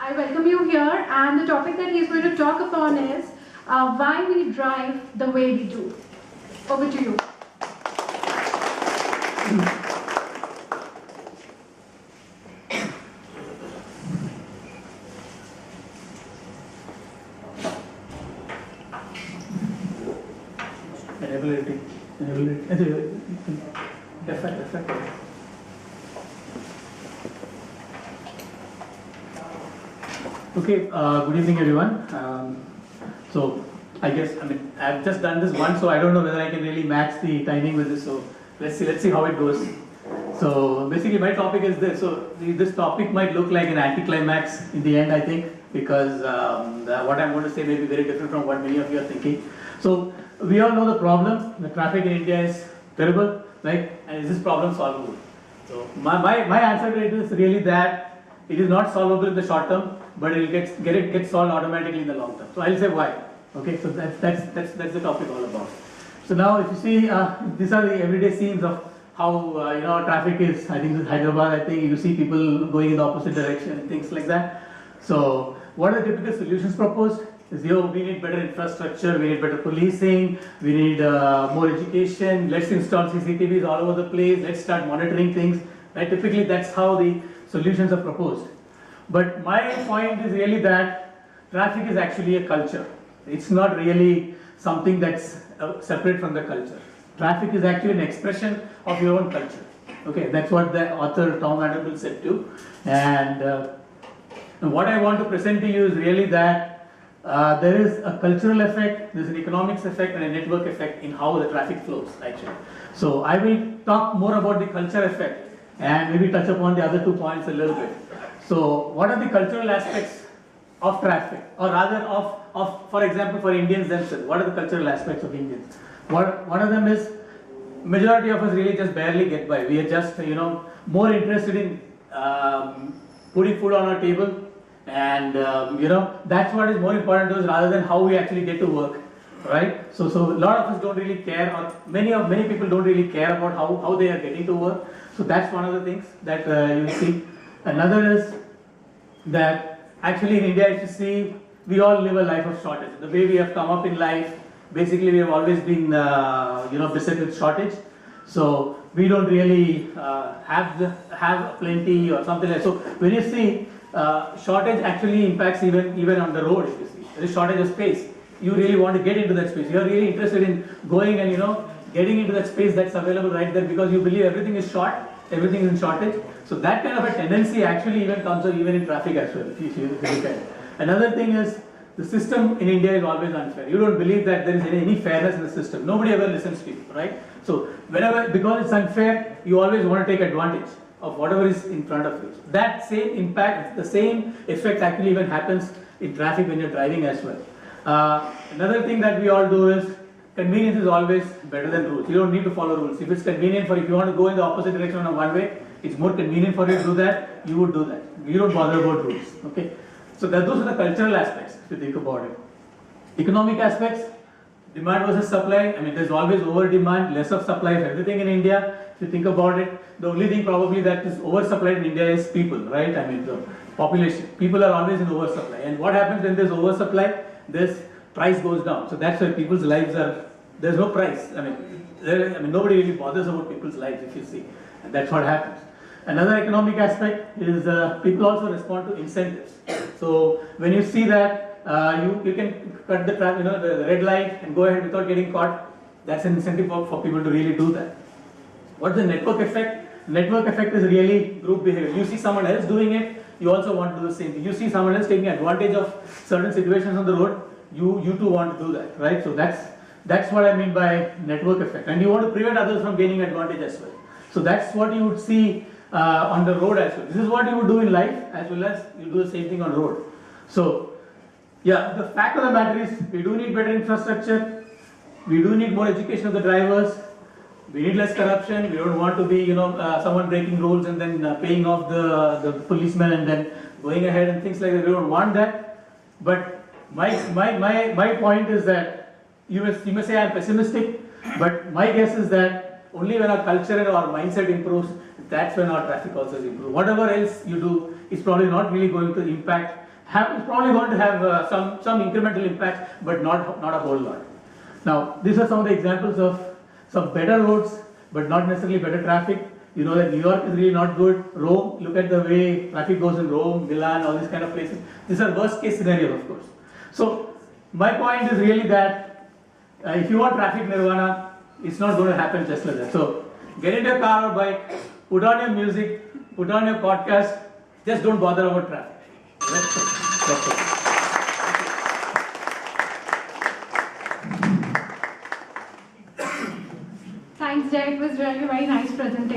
I welcome you here, and the topic that he's going to talk upon is why we drive the way we do. Over to you. Okay, good evening everyone. So I guess I've just done this once, so I don't know whether I can really match the timing with this. So let's see how it goes. So basically my topic is this. So this topic might look like an anticlimax in the end, I think, because what I'm going to say may be very different from what many of you are thinking. So we all know the problem. The traffic in India is terrible, right? And is this problem solvable? So my answer to it is really that it is not solvable in the short term, but it will get solved automatically in the long term. So I'll say why. Okay, so that's the topic all about. So now if you see, these are the everyday scenes of how traffic is. I think this is Hyderabad. I think you see people going in the opposite direction and things like that. So what are the typical solutions proposed? Is we need better infrastructure, we need better policing, we need more education. Let's install CCTVs all over the place. Let's start monitoring things. Right? Typically, that's how the solutions are proposed. But my point is really that traffic is actually a culture. It's not really something that's separate from the culture. Traffic is actually an expression of your own culture. Okay, that's what the author Tom Vanderbilt said too. And what I want to present to you is really that there is a cultural effect, there's an economics effect, and a network effect in how the traffic flows actually. So I will talk more about the culture effect and maybe touch upon the other 2 points a little bit. So what are the cultural aspects of traffic, or rather of for example, for Indians themselves, what are the cultural aspects of Indians? One of them is majority of us really just barely get by. We are just more interested in putting food on our table, and that's what is more important to us rather than how we actually get to work, right? So a lot of us don't really care, or many people don't really care about how they are getting to work. So that's one of the things that you see. Another is that actually in India, if you see, we all live a life of shortage. The way we have come up in life, basically we have always been beset with shortage. So we don't really have plenty or something like that. So when you see shortage actually impacts even on the road. If you see there is shortage of space, you really want to get into that space. You are really interested in going and getting into that space that's available right there, because you believe everything is short, everything is in shortage. So that kind of a tendency actually even comes up even in traffic as well, if you look at it. Another thing is the system in India is always unfair. You don't believe that there is any fairness in the system. Nobody ever listens to you, right? So because it's unfair, you always want to take advantage of whatever is in front of you. That same impact, the same effect actually even happens in traffic when you're driving as well. Another thing that we all do is convenience is always better than rules. You don't need to follow rules. If it's convenient if you want to go in the opposite direction on a one way, it's more convenient for you to do that, you would do that. You don't bother about rules. Okay. So those are the cultural aspects, if you think about it. Economic aspects, demand versus supply. There's always over demand, less of supply of everything in India. If you think about it, the only thing probably that is oversupplied in India is people, right? The population. People are always in oversupply. And what happens when there's oversupply? This price goes down. So that's why people's lives there's no price. Nobody really bothers about people's lives, if you see. And that's what happens. Another economic aspect is people also respond to incentives. So when you see that you can cut the red light and go ahead without getting caught, that's an incentive for people to really do that. What's the network effect? Network effect is really group behavior. You see someone else doing it, you also want to do the same thing. You see someone else taking advantage of certain situations on the road, you too want to do that, right? So that's what I mean by network effect. And you want to prevent others from gaining advantage as well. So that's what you would see on the road as well. This is what you would do in life as well as you do the same thing on road. So yeah, the fact of the matter is we do need better infrastructure, we do need more education of the drivers, we need less corruption. We don't want to be someone breaking rules and then paying off the policemen and then going ahead and things like that. We don't want that. But my point is that you may say I'm pessimistic, but my guess is that only when our culture and our mindset improves, that's when our traffic also improves. Whatever else you do is probably not really going to impact it's probably going to have some incremental impact, but not a whole lot. Now, these are some of the examples of some better roads, but not necessarily better traffic. You know that New York is really not good. Rome, look at the way traffic goes in Rome, Milan, all these kind of places. These are worst case scenarios, of course. So, my point is really that if you want traffic nirvana, it's not going to happen just like that. So, get into your car or bike, put on your music, put on your podcast, just don't bother about traffic. That's it. Thanks, Jay. It was really a very nice presentation.